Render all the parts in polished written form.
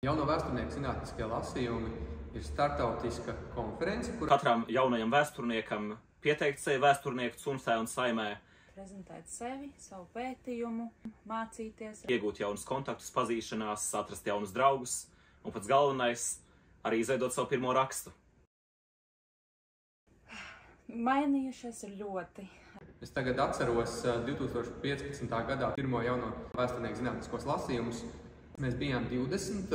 Jauno vēsturnieku zinātniskie lasījumi ir startautiska konference, kur katram jaunajam vēsturniekam pieteikt sevi vēsturnieku cumsē un saimē, prezentēt sevi, savu pētījumu, mācīties, iegūt jaunus kontaktus, pazīšanās, atrast jaunus draugus un pats galvenais - arī izveidot savu pirmo rakstu. Mainījušies ir ļoti. es tagad atceros 2015. gadā pirmo jauno vēsturnieku zinātniskos lasījumus. Mēs bijām 20,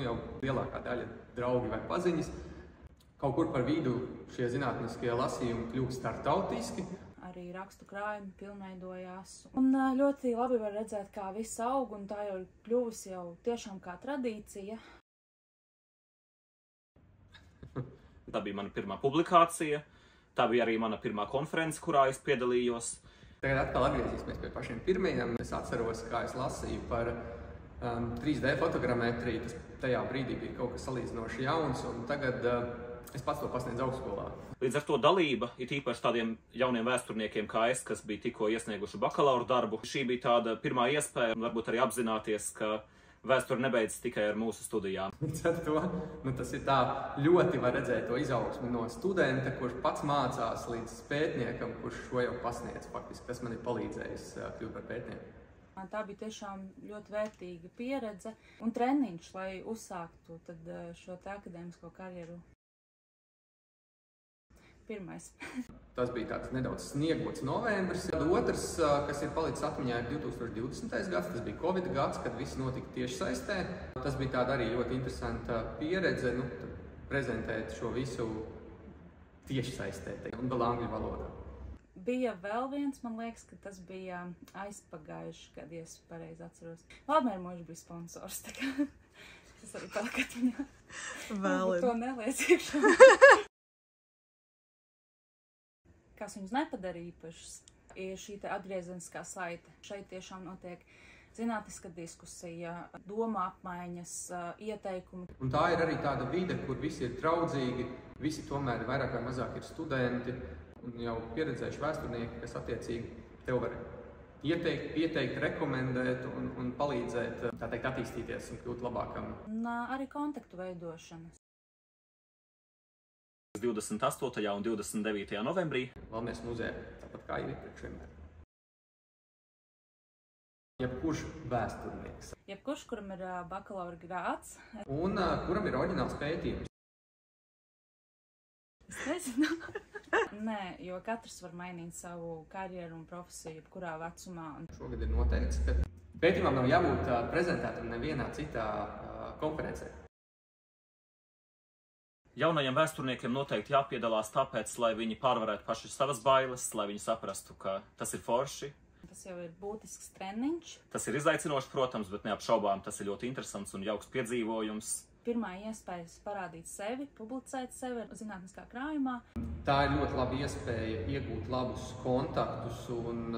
jau lielākā daļa draugi vai paziņas. Kaut kur par vidu šie zinātniskie lasījumi kļūst startautiski. Arī rakstu krājumi pilnveidojās. Un ļoti labi var redzēt, kā viss aug, un tā jau ir kļuvusi jau tiešām kā tradīcija. Tā bija mana pirmā publikācija, tā bija arī mana pirmā konference, kurā es piedalījos. Tagad atkal atgriezīsimies pie pašiem pirmajiem. Es atceros, kā es lasīju par 3D fotogrametriju. Tas tajā brīdī bija kaut kas salīdzinoši jauns, un tagad es pats to pasniedzu augstskolā. Līdz ar to dalība, it īpaši tādiem jauniem vēsturniekiem kā es, kas bija tikko iesnieguši bakalaura darbu, šī bija tāda pirmā iespēja, un varbūt arī apzināties, ka vēsture nebeidzas tikai ar mūsu studijām. Līdz ar to tas ir tā ļoti var redzēt to izaugsmi no studenta, kurš pats mācās, līdz pētniekam, kurš šo jau pasniedz faktiski. Tas man ir palīdzējis kļūt par pētnieku. Tā bija tiešām ļoti vērtīga pieredze un treniņš, lai uzsāktu šo akadēmisko karjeru. Pirmais. Tas bija tāds nedaudz sniegots novembris. Otrs, kas ir palicis atmiņā, ir 2020. gads. Tas bija Covid gads, kad viss notika tieši saistē. Tas bija tāda arī ļoti interesanta pieredze, prezentēt šo visu tieši saistē un vēl angļu valodā. Bija vēl viens, man liekas, ka tas bija aizpagājuši, kad es pareizi atceros. Valdmērmožs bija sponsors, tā kā tas arī palika atmiņā. Vēl to neliec iekšā. Kas viņus nepadara īpašus, ir šī atgriezeniskā saite. Šeit tiešām notiek zinātniska diskusija, doma apmaiņas, ieteikumi. Un tā ir arī tāda vide, kur visi ir draudzīgi, visi tomēr vairāk vai mazāk ir studenti un jau pieredzējuši vēsturnieki, kas attiecīgi tev var ieteikt, pieteikt, rekomendēt un palīdzēt, tā teikt, attīstīties un kļūt labākam. Un arī kontaktu veidošanas. 28. un 29. novembrī. Valmieras muzejā, tāpat kā ir iepriekš vienmēr. Jebkurš vēsturnieks. Jebkurš, kuram ir bakalaura grāds. Un kuram ir oriģināls pētījums. Es nezinu. Nē, jo katrs var mainīt savu karjeru un profesiju, jebkurā vecumā. Šogad ir noteikts, ka pētījumam nav jābūt prezentētam nevienā citā konferencē. Jaunajiem vēsturniekiem noteikti jāpiedalās tāpēc, lai viņi pārvarētu paši savas bailes, lai viņi saprastu, ka tas ir forši. Tas jau ir būtisks treniņš. Tas ir izaicinoši, protams, bet neapšaubām tas ir ļoti interesants un jauks piedzīvojums. Pirmā iespēja parādīt sevi, publicēt sevi zinātniskā krājumā. Tā ir ļoti laba iespēja iegūt labus kontaktus un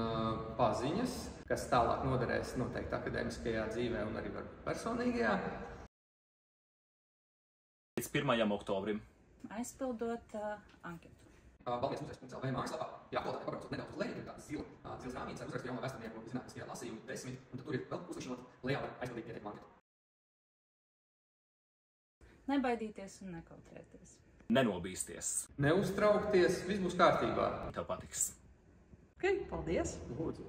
paziņas, kas tālāk noderēs noteikti akadēmiskajā dzīvē un arī personīgajā. Līdz 1. oktobrim. Aizpildot anketu. Valmieras.lv mājaslapā jāapkaltā pabraucot nedaudz uz leju, ir tādas zils rāmītes ar uzrakstu jauno vēsturnieku zinātniskie lasījumi 10, un tad tur ir vēl uzlikšot, lejā var aizpildīt pieteikumu anketu. Nebaidīties un nekautrēties. Nenobīsties. Neuztraukties, viss būs kārtībā. Tev patiks. Ok, paldies! Lūdzu.